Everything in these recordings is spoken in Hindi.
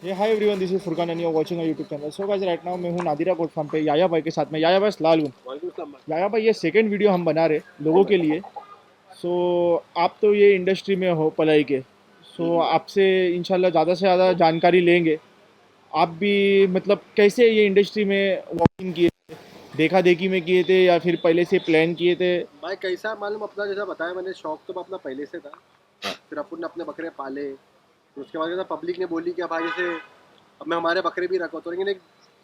ये hi everyone, this is Furqan and you are watching a YouTube channel. So guys, right now मैं हूँ नादिरा गोट फार्म पे याया भाई के साथ में। याया भाई सलाम अलैकुम। याया भाई, ये सेकंड वीडियो हम बना रहे लोगों के लिए। सो आप तो ये इंडस्ट्री में हो पलाई के, सो आपसे इंशाल्लाह ज़्यादा से ज़्यादा जानकारी लेंगे। आप भी मतलब कैसे ये इंडस्ट्री में वॉकिंग किए, देखा देखी में किए थे या फिर पहले से प्लान किए थे? भाई कैसा मालूम, अपना जैसा बताया मैंने, शौक तो अपना पहले से था। फिर अपन ने अपने बकरे पाले, फिर उसके बाद जैसा पब्लिक ने बोली कि भाई जैसे अब मैं हमारे बकरे भी रखो, तो लेकिन एक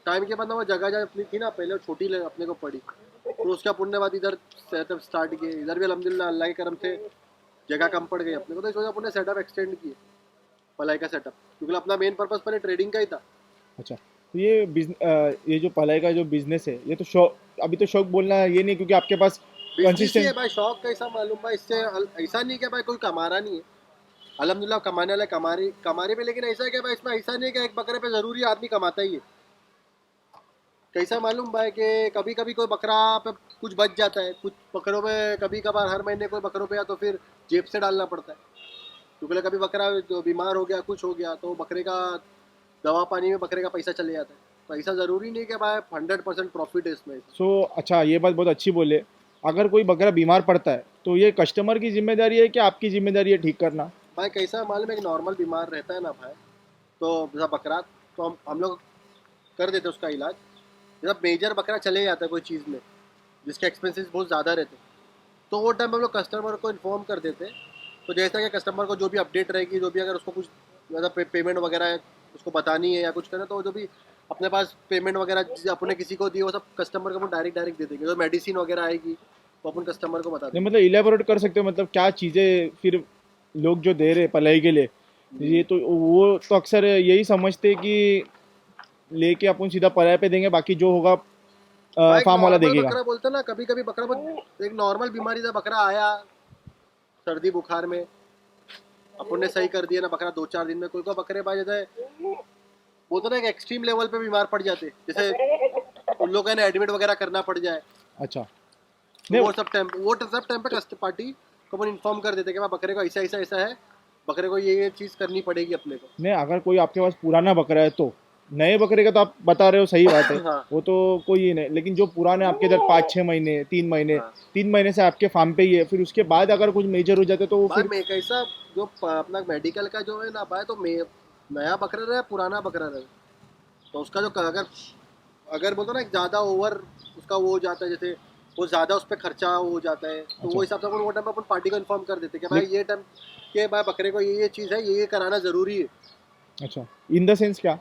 टाइम के बाद ना वो जगह जहाँ अपनी थी ना, पहले छोटी अपने को पड़ी। फिर उसके पुण्य बाद इधर सेटअप स्टार्ट किए। इधर भी अल्हम्दुलिल्लाह अल्लाह के करम से जगह कम पड़ गई अपने को, तो इस वजह अपन ने सेटअप एक्सटेंड किए, पलाई का सेटअप, क्योंकि अपना मेन पर्पज पहले ट्रेडिंग का ही था। अच्छा, तो ये जो पलाई का जो बिजनेस है, ये तो शौक, अभी तो शौक बोलना ये नहीं क्योंकि आपके पास बिजनेस ही है कंसिस्टेंट। भाई, शौक कैसा मालूम भाई, इससे ऐसा नहीं कि भाई कोई कमा रहा नहीं है। अल्हम्दुलिल्लाह कमाने वाले कमारे पे, लेकिन ऐसा है कि भाई इसमें ऐसा नहीं है कि एक बकरे पे जरूरी आदमी कमाता ही है। कैसा मालूम भाई कि कभी कभी कोई बकरा पे कुछ बच जाता है, कुछ बकरों में कभी कभार हर महीने कोई बकरों पे या तो फिर जेब से डालना पड़ता है, क्योंकि कभी बकरा जो बीमार हो गया, कुछ हो गया, तो बकरे का दवा पानी में बकरे का पैसा चले जाता है। तो ऐसा ज़रूरी नहीं कि भाई 100% प्रॉफिट है इसमें। अच्छा, ये बात बहुत अच्छी बोले। अगर कोई बकरा बीमार पड़ता है तो ये कस्टमर की जिम्मेदारी है कि आपकी जिम्मेदारी है ठीक करना? भाई कैसा मालूम, एक नॉर्मल बीमार रहता है ना भाई, तो जैसा बकरा, तो हम लोग कर देते हैं उसका इलाज। जैसा मेजर बकरा चले जाता है कोई चीज़ में जिसके एक्सपेंसेस बहुत ज़्यादा रहते हैं, तो वो टाइम हम लोग कस्टमर को इन्फॉर्म कर देते हैं। तो जैसा कि कस्टमर को जो भी अपडेट रहेगी, जो भी अगर उसको कुछ ज़्यादा पेमेंट वगैरह है उसको बतानी है या कुछ करना, तो जो भी अपने पास पेमेंट वगैरह अपने किसी को दी वो सब कस्टमर को हम डायरेक्ट दे देंगे। जो मेडिसिन वगैरह आएगी वो अपन कस्टमर को बता नहीं देंगे। मतलब इलेबोरेट कर सकते हो, मतलब क्या चीज़ें फिर लोग जो दे रहे पलाई के लिए, ये तो वो तो अक्सर यही समझते हैं कि लेके अपन सीधा पलाई पे देंगे, बाकी जो होगा भाई एक फार्म वाला नॉर्मल देखेगा। बकरा बोलते हैं ना, कभी कभी बकरा एक नॉर्मल बीमारी से बकरा आया सर्दी बुखार में, अपन ने सही कर दिया ना बकरा 2-4 दिन में। कोई को बकरे भाई जैसे बोलते ना एक एक्सट्रीम लेवल पे बीमार पड़ जाते, जैसे उन लोगों ने एडमिट वगैरह करना पड़ जाए, अच्छा। तो नहीं वो सब टाइम पे कस्ट पार्टी को अपन इन्फॉर्म कर देते कि भाई बकरे को ऐसा ऐसा ऐसा है, बकरे को ये चीज़ करनी पड़ेगी अपने को। नहीं, अगर कोई आपके पास पुराना बकरा है तो नए बकरे का तो आप बता रहे हो, सही बात है। हाँ वो तो कोई ही नहीं, लेकिन जो पुराने आपके इधर 5-6 महीने 3 महीने, हाँ। 3 महीने से आपके फार्म पे ही है, फिर उसके बाद अगर कुछ मेजर हो जाता है तो वो भाई फिर। मैं कैसा, जो अपना मेडिकल का जो है ना भाई, तो मैं नया बकरा रहे पुराना बकरा रहे, तो उसका जो अगर अगर बोलते ना ज़्यादा ओवर उसका वो हो जाता है, जैसे वो ज़्यादा उस पर खर्चा हो जाता है, तो वो अच्छा। हिसाब से अपन वो टाइम अपन पार्टी को इन्फॉर्म कर देते हैं कि भाई लेक ये टाइम के भाई बकरे को ये चीज़ है, ये कराना ज़रूरी है। अच्छा, इन द सेंस क्या?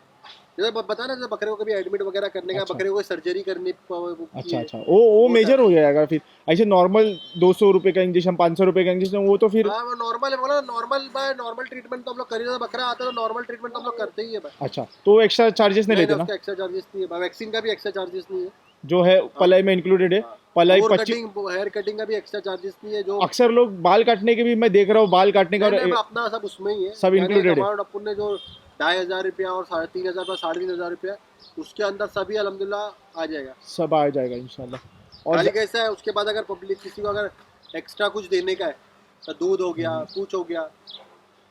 जैसे बता ना, जैसे बकरे को कभी एडमिट वगैरह करने का, अच्छा बकरे को कोई सर्जरी करनी की अच्छा है, अच्छा, वो वो टाइम। मेजर हो जाएगा फिर। ऐसे नॉर्मल 200 रुपये का इंजेक्शन, 500 रुपये का इंजेक्शन, वो तो फिर। हाँ वो नॉर्मल है, बोला नॉर्मल भाई, नॉर्मल ट्रीटमेंट तो हम लोग कर ही देते हैं। बकरा आता है तो नॉर्मल ट्रीटमेंट तो हम लोग करते ही है भाई। अच्छा, तो एक्स्ट्रा चार्जेस नहीं नहीं लेते नहीं, ना? उसका एक्स्ट्रा चार्जेस नहीं है भाई, वैक्सीन का भी एक्स्ट्रा चार्जेस नहीं है। जो है हाँ पलाई में इंक्लूडेड है। हाँ। पलाई बोर 25। कटिंग, हेयर कटिंग का भी एक्स्ट्रा चार्जेस नहीं है। जो अक्सर लोग बाल काटने के भी मैं देख रहा हूँ, बाल काटने का नहीं और नहीं, अपना सब उसमें ही है। सब यानी एक इंक्लूडेड है। अमाउंट अपन ने जो 2,500 रुपया और 3,500 रुपया, 3,500 रुपया, उसके अंदर सभी अल्हम्दुलिल्लाह आ जाएगा। सब आ जाएगा इंशाल्लाह। और खाली कैसा है, उसके बाद अगर पब्लिक किसी को अगर एक्स्ट्रा कुछ देने का है, तो दूध हो गया, कुछ हो गया,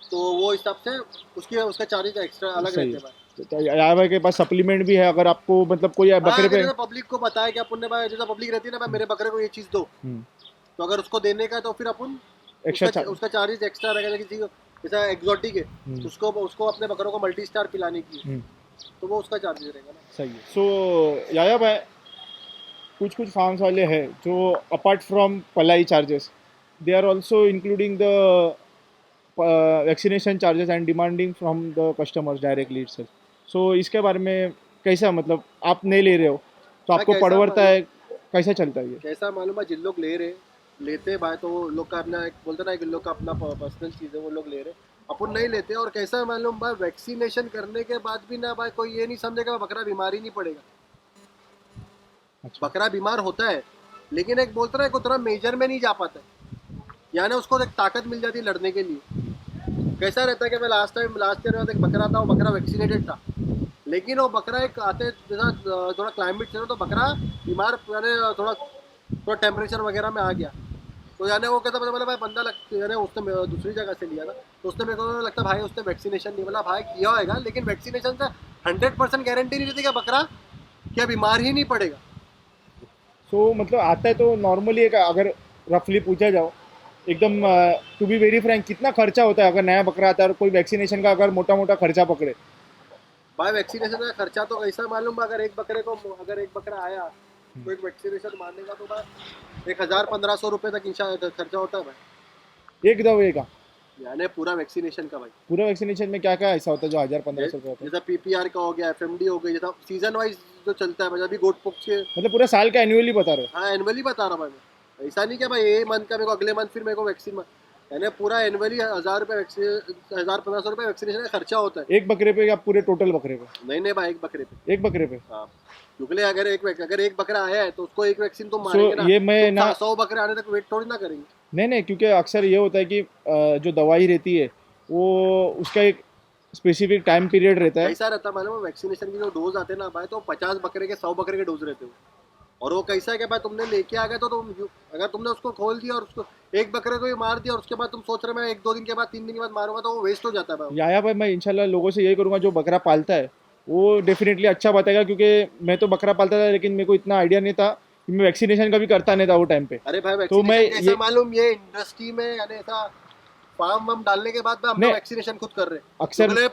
तो वो हिसाब से उसकी उसका चार्जेस एक्स्ट्रा अलग सही रहते है। हैं भाई। तो यार भाई के पास सप्लीमेंट भी है, अगर आपको मतलब कोई हाँ बकरे अगर पे। जैसे पब्लिक को बताया कि अपन ने भाई, जैसा पब्लिक रहती है ना भाई, मेरे बकरे को ये चीज़ दो, तो अगर उसको देने का है तो फिर अपन एक्स्ट्रा उसका चार्ज। उसका चार्जेस एक्स्ट्रा रहेगा। जैसे किसी को जैसा एक्जॉटिक है, उसको उसको अपने बकरों को मल्टी स्टार पिलाने की है, तो वो उसका चार्जेस रहेगा ना। सही है। सो याया भाई, कुछ कुछ फार्म्स वाले हैं जो अपार्ट फ्रॉम पलाई charges, they are also including the vaccination charges and demanding from the customers directly itself. So इसके बारे में कैसा, मतलब आप नहीं ले रहे हो तो भाई आपको पड़वरता है, कैसा चलता है ये? कैसा मालूम है, जिन लोग ले रहे लेते भाई, तो वो लोग का अपना एक बोलते ना, एक लोग का अपना पर्सनल चीज़ है, वो लोग ले रहे, अपन नहीं लेते। और कैसा मालूम भाई, वैक्सीनेशन करने के बाद भी ना भाई कोई ये नहीं समझेगा बकरा बीमार ही नहीं पड़ेगा। अच्छा। बकरा बीमार होता है, लेकिन एक बोलते ना, एक उतना मेजर में नहीं जा पाता है, यानी उसको एक ताकत मिल जाती है लड़ने के लिए। कैसा रहता है कि मैं लास्ट ईयर एक बकरा था, वो बकरा वैक्सीनेटेड था, लेकिन वो बकरा एक आते जैसा थोड़ा क्लाइमेट चला तो बकरा बीमार, यानी थोड़ा थोड़ा टेम्परेचर वगैरह में आ गया, तो यानी वो कहता बोला भाई बंदा यानी उसने दूसरी जगह से लिया था, तो उसने मेरे को लगता भाई उसने वैक्सीनेशन नहीं, बोला भाई किया होगा लेकिन वैक्सीनेशन से 100% गारंटी नहीं रहती कि बकरा क्या बीमार ही नहीं पड़ेगा। सो मतलब आता है तो नॉर्मली एक अगर रफली पूछा जाओ एकदम टू बी वेरी फ्रैंक कितना खर्चा होता है अगर नया बकरा आता है और कोई वैक्सीनेशन का अगर मोटा मोटा खर्चा पकड़े? भाई वैक्सीनेशन का खर्चा तो ऐसा मालूम बा, अगर एक बकरा आया तो एक वैक्सीनेशन मारने का तो भाई 1000-1500 रुपये तक खर्चा होता है भाई, एक दवाई का? यानी पूरा वैक्सीनेशन का भाई। पूरा वैक्सीनेशन में क्या क्या ऐसा होता है जो 1000-1500 रुपये होता है? जैसा पीपीआर का हो गया, एफएमडी हो गई, जैसा सीजन वाइज जो चलता है भाई, अभी गोट पोक्स के। मतलब पूरा साल का एनुअली बता रहे हो? हाँ एनुअली बता रहा भाई मैं, ऐसा नहीं क्या भाई ये मंथ का मेरे को अगले मंथ फिर मेरे को वैक्सीन, यानी पूरा एनुअली 1000-1500 रुपये वैक्सीनेशन का खर्चा होता है। एक बकरे पे या पूरे टोटल बकरे पे? नहीं भाई एक बकरे पे। एक बकरे पे? हाँ, क्योंकि अगर एक बकरा आया है तो उसको एक वैक्सीन तुम सो मारेंगे ना, ये मैं ना 100 बकरे आने तक वेट थोड़ी ना करेंगे। नहीं क्योंकि अक्सर ये होता है कि जो दवाई रहती है वो उसका एक स्पेसिफिक टाइम पीरियड रहता है। कैसा रहता है मालूम है, वैक्सीनेशन की जो डोज आते हैं ना भाई, तो 50 बकरे के 100 बकरे के डोज रहते हैं। और वो कैसा है कि भाई तुमने लेके आ गए तो अगर तुमने उसको खोल दिया और उसको एक बकरे को ही मार दिया और उसके बाद तुम सोच रहे मैं 1-2 दिन के बाद 3 दिन के बाद मारूंगा, तो वो वेस्ट हो जाता है भाई। याया भाई मैं इंशाल्लाह लोगों से यही करूंगा जो बकरा पालता है वो डेफिनेटली अच्छा बताएगा, क्योंकि मैं तो बकरा पालता था लेकिन मेरे को इतना आइडिया नहीं था कि मैं वैक्सीनेशन का भी करता नहीं था वो टाइम पे। अरे भाई तो मैं वैक्सीनेशन कैसा ये मालूम, ये इंडस्ट्री में यानी ऐसा फार्म वार्म डालने के बाद में हम लोग नहीं, वैक्सीनेशन खुद कर रहे हैं अक्सर क्योंकि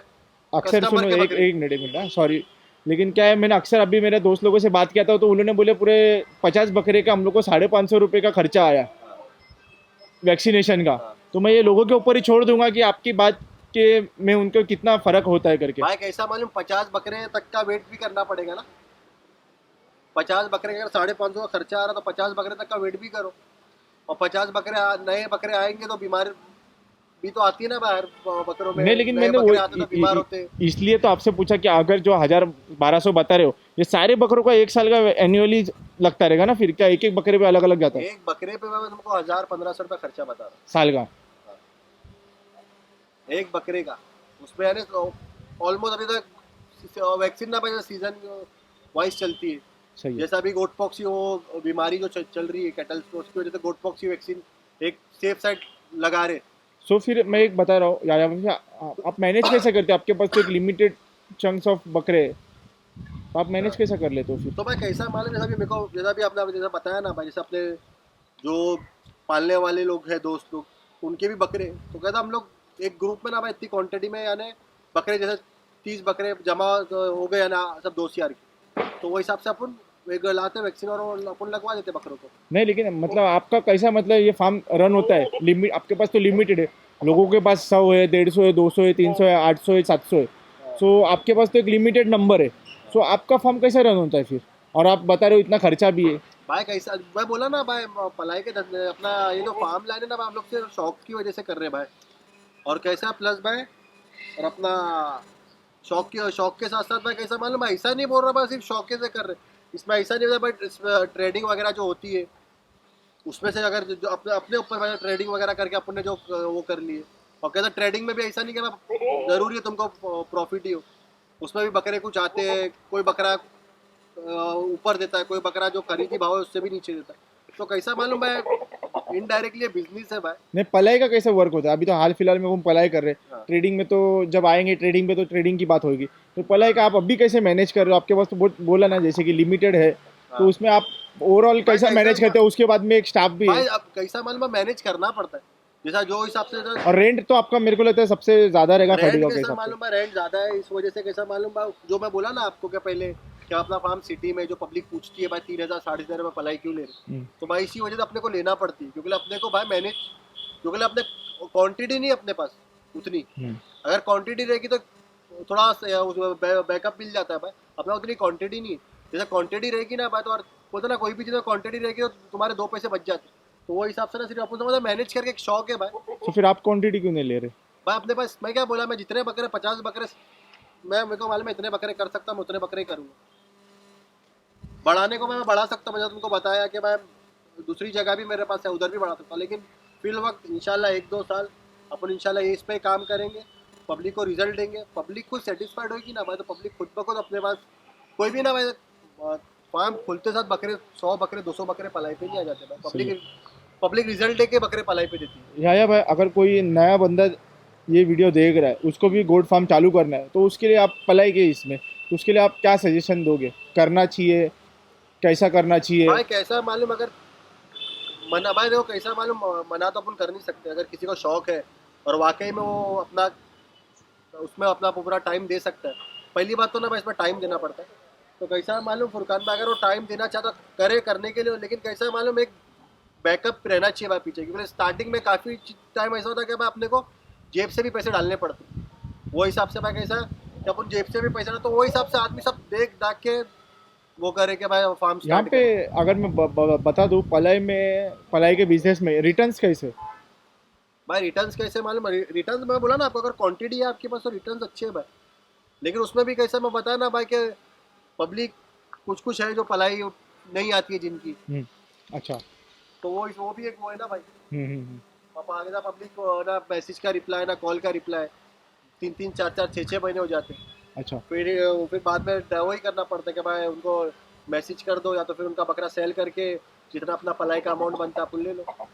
सुनो कस्टमर के एक बकरे। एक मिनट हाँ सॉरी, लेकिन क्या है मैंने अक्सर अभी मेरे दोस्त लोगों से बात किया था तो उन्होंने बोले पूरे 50 बकरे का हम लोग को 550 रुपये का खर्चा आया वैक्सीनेशन का। हाँ। तो मैं ये लोगों के ऊपर ही छोड़ दूंगा कि आपकी बात के में उनको कितना फर्क होता है करके। भाई कैसा मालूम 50 बकरे तक का वेट भी करना पड़ेगा ना, 50 बकरे का अगर 550 का खर्चा आ रहा तो 50 बकरे तक का वेट भी करो, और 50 बकरे नए बकरे आएंगे तो बीमारी भी तो आती है ना बाहर बकरों में, नहीं लेकिन नए मैंने वो बकरे आते तो बीमार होते हैं। इसलिए तो आपसे पूछा कि अगर जो 1000-1200 बता रहे हो ये सारे बकरों का एक साल का एनुअली लगता रहेगा ना, फिर क्या एक एक बकरे पे अलग अलग जाता है? एक बकरे पे मैं तुमको 1000-1500 रुपये खर्चा बता रहा साल का? हूँ एक बकरे का, उसमें यानी ऑलमोस्ट अभी तक वैक्सीन ना भाई सीजन वाइज चलती है। सही है। जैसा अभी गोट पॉक्स वो बीमारी जो चल रही है कैटल, उसकी वजह से गोट पॉक्स की वैक्सीन एक सेफ साइड लगा रहे। सो फिर मैं एक बता रहा हूँ यार भैया, आप मैनेज कैसे करते हो? आपके पास तो एक लिमिटेड चंक्स ऑफ बकरे हैं, तो आप मैनेज कैसे कर लेते हो फिर? तो भाई कैसा मालूम, जैसा भी मेरे को जैसा भी आपने जैसा बताया ना भाई, जैसे अपने जो पालने वाले लोग हैं दोस्त लोग उनके भी बकरे, तो कहता हम लोग एक ग्रुप में ना भाई इतनी क्वांटिटी में यानी बकरे जैसे 30 बकरे जमा हो गए ना सब दोस्त यार की, तो वो हिसाब से अपन एक लाते वैक्सीन और अपन लगवा देते बकरों को। नहीं लेकिन मतलब आपका कैसा मतलब ये फार्म रन होता है लिमिट, आपके पास तो लिमिटेड है, लोगों के पास 100 है, 150 है, 200 है, 300 है, 800 है, 700 है। सो आपके पास तो एक लिमिटेड नंबर है। सो आपका फार्म कैसा रन होता है फिर? और आप बता रहे हो इतना खर्चा भी है। भाई कैसा मैं बोला ना भाई, पलाई के धंधे अपना ये जो फार्म लाइन है ना भाई, हम लोग सिर्फ शौक की वजह से कर रहे हैं भाई। और कैसा प्लस भाई, और अपना शौक के साथ साथ भाई कैसा मालूम, मैं ऐसा नहीं बोल रहा भाई सिर्फ शौक से कर रहे, इसमें ऐसा नहीं होता भाई, इसमें ट्रेडिंग वगैरह जो होती है उसमें से अगर जो अपने अपने ऊपर भाई ट्रेडिंग वगैरह करके अपन ने जो वो कर लिए। और कहता ट्रेडिंग में भी ऐसा नहीं कि जरूरी है तुमको प्रॉफिट ही हो, उसमें भी बकरे कुछ आते हैं, कोई बकरा ऊपर देता है, कोई बकरा जो खरीदी भाव है उससे भी नीचे देता है, तो कैसा मालूम भाई इनडायरेक्टली बिजनेस है भाई। नहीं पलाई का कैसे वर्क होता है? अभी तो हाल फिलहाल में हम पलाई कर रहे हैं। हाँ। ट्रेडिंग में तो जब आएंगे ट्रेडिंग पे तो ट्रेडिंग की बात होगी, तो पलाई का आप अभी कैसे मैनेज कर रहे हो? आपके पास तो बहुत बोला ना जैसे कि लिमिटेड है, हाँ। तो उसमें आप ओवरऑल कैसा मैनेज करते हो? उसके बाद में एक स्टाफ भी भाई है अब कैसा मालूम मैनेज करना पड़ता है, जैसा जो हिसाब से और रेंट तो आपका मेरे को लगता है सबसे ज्यादा रहेगा रेंट फर्टिगा के कैसा हिसाब से। मालूम है, रेंट ज्यादा है इस वजह से कैसा मालूम भाई, जो मैं बोला ना आपको क्या पहले क्या अपना फार्म सिटी में जो पब्लिक पूछती है भाई 3000 3,500 में पलाई क्यों ले रहे, तो भाई इसी वजह से अपने को लेना पड़ती है, क्योंकि अपने को भाई मैनेज, क्योंकि अपने क्वांटिटी नहीं अपने पास उतनी, अगर क्वांटिटी रहेगी तो थोड़ा बैकअप मिल जाता है भाई, अपना उतनी क्वांटिटी नहीं है। जैसे क्वांटिटी रहेगी ना भाई, तो और बोलते ना कोई भी चीज़ में क्वांटिटी रहेगी तो तुम्हारे 2 पैसे बच जाते, तो वो हिसाब से ना सिर्फ अपन समझो मैनेज करके एक शौक है भाई। तो फिर आप क्वांटिटी क्यों नहीं ले रहे? भाई अपने पास मैं क्या बोला, मैं जितने बकरे 50 बकरे मैं मेरे को मालूम है इतने बकरे कर सकता हूँ, मैं उतने बकरे ही करूँगा। बढ़ाने को मैं बढ़ा सकता हूँ, मैंने तुमको बताया कि मैं दूसरी जगह भी मेरे पास है उधर भी बढ़ा सकता हूँ, लेकिन फिल वक्त इंशाल्लाह 1-2 साल अपन इंशाल्लाह इस पे काम करेंगे, पब्लिक को रिजल्ट देंगे, पब्लिक खुद सेटिस्फाइड होगी ना भाई, तो पब्लिक खुद ब खुद अपने पास कोई भी ना भाई फार्म खुलते साथ बकरे 100 बकरे 200 बकरे पलाई पे नहीं आ जाते भाई, पब्लिक पब्लिक रिजल्ट लेके बकरे पलाई पे देती है। याया भाई, अगर कोई नया बंदा ये वीडियो देख रहा है, उसको भी गोट फार्म चालू करना है, तो उसके लिए आप पलाई के इसमें, तो उसके लिए आप क्या सजेशन दोगे? करना चाहिए, कैसा करना चाहिए? भाई कैसा मालूम, अगर मना, भाई देखो कैसा मालूम, मना तो अपन कर नहीं सकते। अगर किसी को शौक है और वाकई में वो अपना उसमें अपना पूरा टाइम दे सकता है, पहली बात तो ना भाई इसमें टाइम देना पड़ता है। तो कैसा मालूम फुरकान भाई, अगर वो टाइम देना चाहता करे करने के लिए, लेकिन कैसा मालूम एक बैकअप रहना चाहिए भाई पीछे, क्योंकि स्टार्टिंग में काफ़ी टाइम ऐसा होता है कि भाई अपने को जेब से भी पैसे डालने पड़ते हैं। वो हिसाब से भाई कैसा, जब अपन जेब से भी पैसे डाल तो वो हिसाब से आदमी सब देख दाख के वो करे कि भाई फार्म यहाँ स्टार्ट पे करे। अगर मैं बता दूँ, पलाई के बिजनेस में रिटर्न्स कैसे? भाई रिटर्न्स कैसे मालूम, रिटर्न्स मैं बोला ना आपको, अगर क्वांटिटी है आपके पास तो रिटर्न्स अच्छे है भाई। लेकिन उसमें भी कैसा मैं बताया ना भाई कि पब्लिक कुछ कुछ है जो पलाई नहीं आती है जिनकी, अच्छा। तो वो भी एक वो है ना भाई। हम्म। अब आगे ना पब्लिक को ना मैसेज का रिप्लाई ना कॉल का रिप्लाई, 3 3 4 4 6 6 महीने हो जाते हैं। अच्छा। फिर बाद में वही करना पड़ता है कि भाई उनको मैसेज कर दो, या तो फिर उनका बकरा सेल करके जितना अपना पलाई का अमाउंट बनता है अपन ले लो।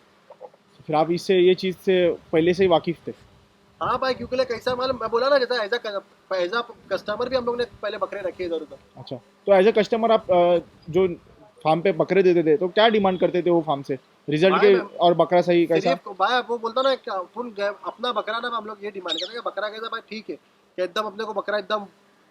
फिर आप इससे ये चीज़ से पहले से ही वाकिफ थे? हाँ भाई, क्योंकि कैसा मालूम, मैं बोला ना जैसा एज अ कस्टमर भी हम लोग ने पहले बकरे रखे इधर उधर। अच्छा, तो एज ए कस्टमर आप जो फार्म पे बकरे देते थे, तो क्या डिमांड करते थे वो फार्म से? रिजल्ट भाई के मैं और बकरा सही कैसा? सिर्फ भाई वो बोलता ना क्या अपना बकरा ना, हम लोग ये डिमांड करते हैं कि बकरा कैसा भाई ठीक है कि एकदम अपने को बकरा एकदम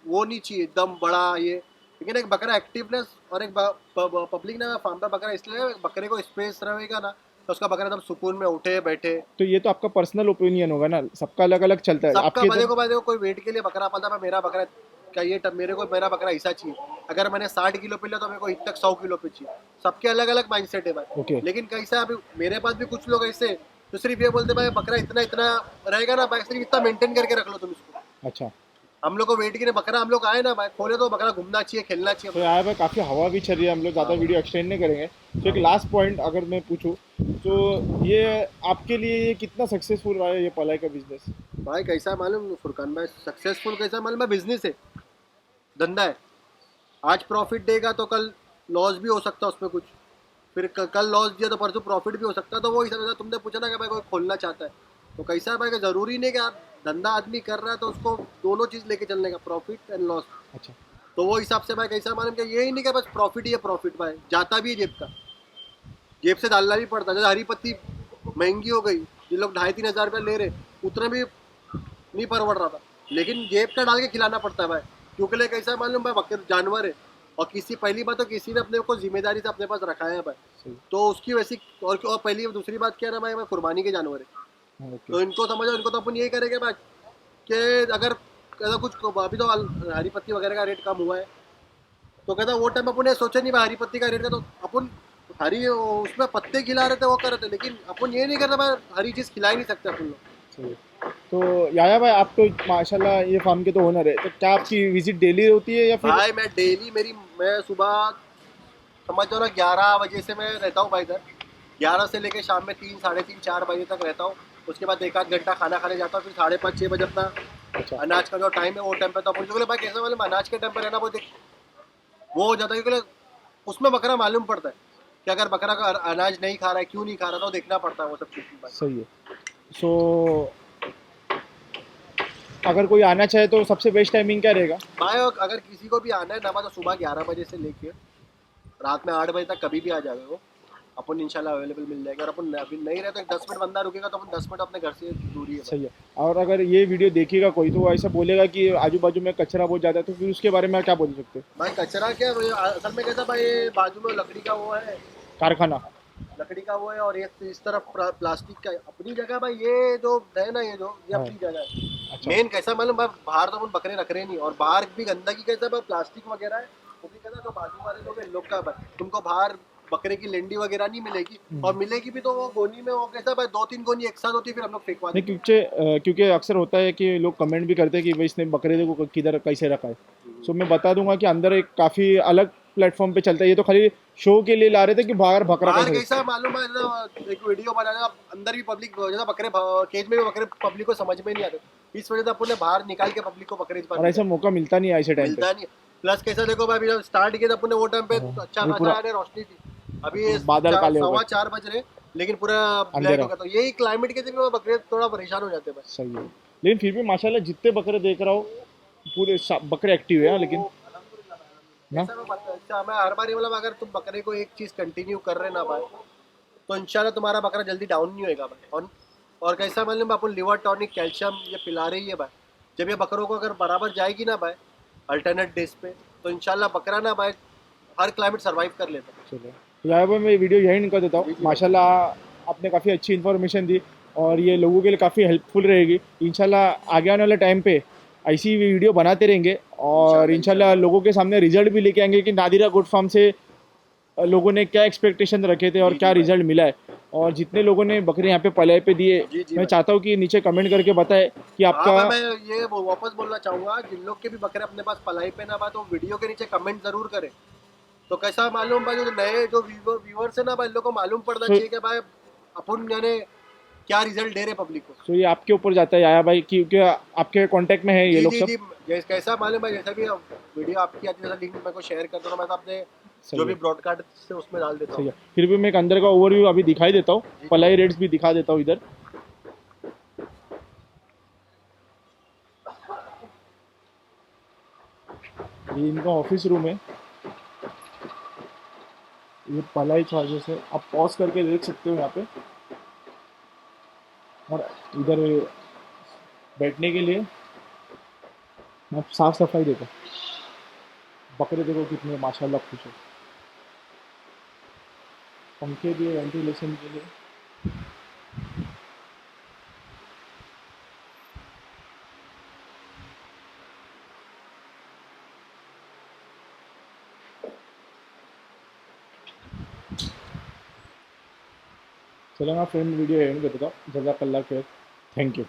वो नहीं चाहिए एकदम बड़ा ये, लेकिन एक बकरा एक्टिवनेस और एक पब्लिक ना फार्म पे बकरा इसलिए बकरे को स्पेस रहेगा ना, तो उसका बकरा एकदम सुकून में उठे बैठे। तो ये तो आपका पर्सनल ओपिनियन होगा ना, सबका अलग अलग चलता है। सबका आपके भले तो को भाई देखो, कोई वेट के लिए बकरा पालता है, मेरा बकरा का ये मेरे को मेरा बकरा ऐसा चाहिए, अगर मैंने 60 किलो पे लिया तो मेरे को तक 100 किलो पे चाहिए। सबके अलग अलग माइंडसेट है भाई। ओके। लेकिन कैसा अभी मेरे पास भी कुछ लोग ऐसे तो सिर्फ ये बोलते भाई बकरा इतना इतना रहेगा ना भाई, सिर्फ इतना मेंटेन करके रख लो तुम इसको। अच्छा। हम लोग को वेट के लिए बकरा हम लोग आए ना भाई खोले तो बकरा घूमना चाहिए, खेलना तो चाहिए। यार भाई, काफ़ी हवा भी चल रही है, हम लोग ज़्यादा वीडियो एक्सटेंड नहीं करेंगे। तो एक लास्ट पॉइंट अगर मैं पूछूं, तो ये आपके लिए ये कितना सक्सेसफुल रहा है, ये पलाई का बिजनेस? भाई कैसा मालूम फुरकान भाई, सक्सेसफुल कैसा मालूम है, बिजनेस है, धंधा है। आज प्रॉफिट देगा तो कल लॉस भी हो सकता है उसमें कुछ, फिर कल लॉस दिया तो परसों प्रॉफिट भी हो सकता है। तो वो हिसाब से तुमने पूछा ना कि भाई कोई खोलना चाहता है, तो कैसा है भाई कि जरूरी नहीं कि आप धंधा आदमी कर रहा है तो उसको दोनों चीज लेके चलने का, प्रॉफिट एंड लॉस। अच्छा। तो वो हिसाब से भाई कैसा मालूम कि यही नहीं कि बस प्रॉफिट ही है, प्रॉफिट भाई जाता भी है जेब का, जेब से डालना भी पड़ता है। जैसे हरी पत्ती महंगी हो गई, ये लोग 2,500-3,000 रुपया ले रहे, उतना भी नहीं परवड़ रहा था, लेकिन जेब का डाल के खिलाना पड़ता है भाई, क्योंकि ले कैसा मालूम भाई बकरे जानवर है, और किसी पहली बात तो किसी ने अपने को जिम्मेदारी से अपने पास रखाया है भाई, सही। तो उसकी वैसी और पहली दूसरी बात क्या है ना भाई, कुर्बानी के जानवर है। हाँ, ओके। तो इनको समझो, इनको तो अपन यही करेंगे भाई कि अगर ऐसा कुछ, अभी तो हरी पत्ती वगैरह का रेट कम हुआ है, तो कहता वो टाइम अपन ये सोचे नहीं भाई हरी पत्ती का रेट का, तो अपन हरी उसमें पत्ते खिला रहे थे वो कर रहे थे, लेकिन अपन ये नहीं करते भाई, हरी चीज़ खिला ही नहीं सकते अपन लोग। सही। तो याया भाई, आप तो माशाल्लाह ये फार्म के तो ओनर है, तो क्या आपकी विजिट डेली होती है या फिर? भाई मैं डेली मैं सुबह समझ जाओ ना 11 बजे से मैं रहता हूँ भाई इधर, 11 से लेके शाम में 3 3:30 4 बजे तक रहता हूँ। उसके बाद 1 आध घंटा खाना खाने जाता हूँ, फिर 5:30 6 बजे अपना अच्छा। अनाज का जो टाइम है वो टाइम पे, तो अपन क्योंकि भाई कैसे वाले अनाज के टाइम पे रहना वो हो जाता है, क्योंकि उसमें बकरा मालूम पड़ता है कि अगर बकरा का अनाज नहीं खा रहा है, क्यों नहीं खा रहा, तो देखना पड़ता है वो सब चीज़। सही है। सो अगर कोई आना चाहे तो सबसे बेस्ट टाइमिंग क्या रहेगा? भाई अगर किसी को भी आना है ना, तो सुबह 11 बजे से लेके रात में 8 बजे तक कभी भी आ जाएगा वो, अपन इंशाल्लाह अवेलेबल मिल जाएगा। और अपन अभी नहीं रहे तो 10 मिनट बंदा रुकेगा, तो अपन 10 मिनट अपने घर से दूरी है। सही है। और अगर ये वीडियो देखेगा कोई, तो वो ऐसा बोलेगा कि आजू बाजू में कचरा बहुत ज़्यादा है, तो फिर उसके बारे में क्या बोल सकते हैं? भाई कचरा क्या है, असल में कहता भाई बाजू में लकड़ी का वो है, कारखाना। लकड़ी का वो है, और ये इस तरफ प्लास्टिक का है। अपनी जगह भाई ये जो है ना, ये हाँ। अपनी जगह है। अच्छा। मेन कैसा मालूम भाई, बाहर तो अपन बकरे रख रहे नहीं, और बाहर भी गंदगी कैसा भाई प्लास्टिक वगैरह है, वो भी कहता जो बाजू वाले लोग हैं, इन लोग का भाई तुमको बाहर बकरे की लेंडी वगैरह नहीं मिलेगी, और मिलेगी भी तो वो गोनी में वो कैसा भाई 2 3 गोनी एक साथ होती है, फिर हम लोग फेंकवा नहीं, देते क्योंकि अक्सर होता है कि लोग कमेंट भी करते हैं कि भाई इसने बकरे को किधर कैसे रखा है। हैं। सो मैं बता दूंगा कि अंदर एक काफ़ी अलग प्लेटफॉर्म पे चलता है, ये तो खाली शो के लिए ला रहे थे कि बाहर बकरा बाहर कैसे। कैसा मालूम है ना, एक वीडियो बनाना, अंदर भी पब्लिक जैसा बकरे केज में भी बकरे पब्लिक को समझ में नहीं आते, इस वजह से अपन ने बाहर निकाल के पब्लिक को बकरे और ऐसा मौका मिलता नहीं है ऐसे टाइम पे। मिलता नहीं। प्लस कैसा देखो भाई, अभी जब स्टार्ट किया था अपन ने वो टाइम पे हाँ, अच्छा अभी खासा पूरा है रोशनी थी, अभी बादल काले हो गए। 4:15 बज रहे, लेकिन पूरा ब्लैक अंधेरा। हो गया, तो यही क्लाइमेट के लिए भी बकरे थोड़ा परेशान हो जाते हैं भाई। सही है, लेकिन फिर भी माशाल्लाह जितने बकरे देख रहा हूँ पूरे बकरे एक्टिव है हाँ, लेकिन ना। ऐसा मैं हर बारी मतलब अगर तुम बकरे को एक चीज कंटिन्यू कर रहे ना भाई, तो इंशाल्लाह तुम्हारा बकरा जल्दी डाउन नहीं होएगा भाई। और कैसा मालूम अपन लिवर टॉनिक कैल्शियम ये पिला रही है भाई, जब ये बकरों को अगर बराबर जाएगी ना भाई अल्टरनेट डेज पे, तो इंशाल्लाह बकरा ना भाई हर क्लाइमेट सर्वाइव कर लेता है। चलो यहाँ पर मैं वीडियो यही निकाल देता जी हूँ। जी भाई। माशाल्लाह आपने काफ़ी अच्छी इन्फॉर्मेशन दी और ये लोगों के लिए काफ़ी हेल्पफुल रहेगी। इंशाल्लाह आगे आने वाले टाइम पे ऐसी वीडियो बनाते रहेंगे और इंशाल्लाह इंशाल्लाह इंशाल्लाह। लोगों के सामने रिजल्ट भी लेके आएंगे कि नादिरा गोट फार्म से लोगों ने क्या एक्सपेक्टेशन रखे थे और जी क्या जी भाई। रिजल्ट मिला है। और जितने लोगों ने बकरे यहाँ पे पलाए पे दिए, जी जी मैं भाई। चाहता हूँ कि नीचे कमेंट करके बताए कि हाँ आपका। भाई, मैं ये वापस बोलना चाहूंगा, जिन लोग के भी बकरे अपने पास पलाई पे ना भाई, तो वीडियो के नीचे कमेंट जरूर करें। तो कैसा मालूम भाई, जो नए जो व्यूवर्स है ना भाई, इन लोग को मालूम पड़ना सो चाहिए कि भाई अपन यानी क्या रिजल्ट दे रहे पब्लिक को। सो ये आपके ऊपर जाता है आया भाई, क्योंकि आपके कांटेक्ट में है ये जी लोग जी सब। जी। जैसे कैसा मालूम है, जैसा भी वीडियो आपकी आती है जैसा लिंक मेरे को शेयर कर दो ना, मैं तो अपने जो सही भी है। ब्रॉडकास्ट से उसमें डाल देता सही हूँ। है, फिर भी मैं एक अंदर का ओवरव्यू अभी दिखाई देता हूँ, जी जी पलाई रेट्स भी दिखा देता हूँ इधर। ये इनका ऑफिस रूम है। ये पलाई चार्जेस है, आप पॉज करके देख सकते हो यहाँ पे। और इधर बैठने के लिए आप साफ सफाई देखो, बकरे देखो कितने माशाल्लाह खुश है। पंखे दिए वेंटिलेशन के लिए। चलो मैं फ्रेंड वीडियो एंड कर देता हूँ। जज़ाकल्लाह खैर, थैंक यू।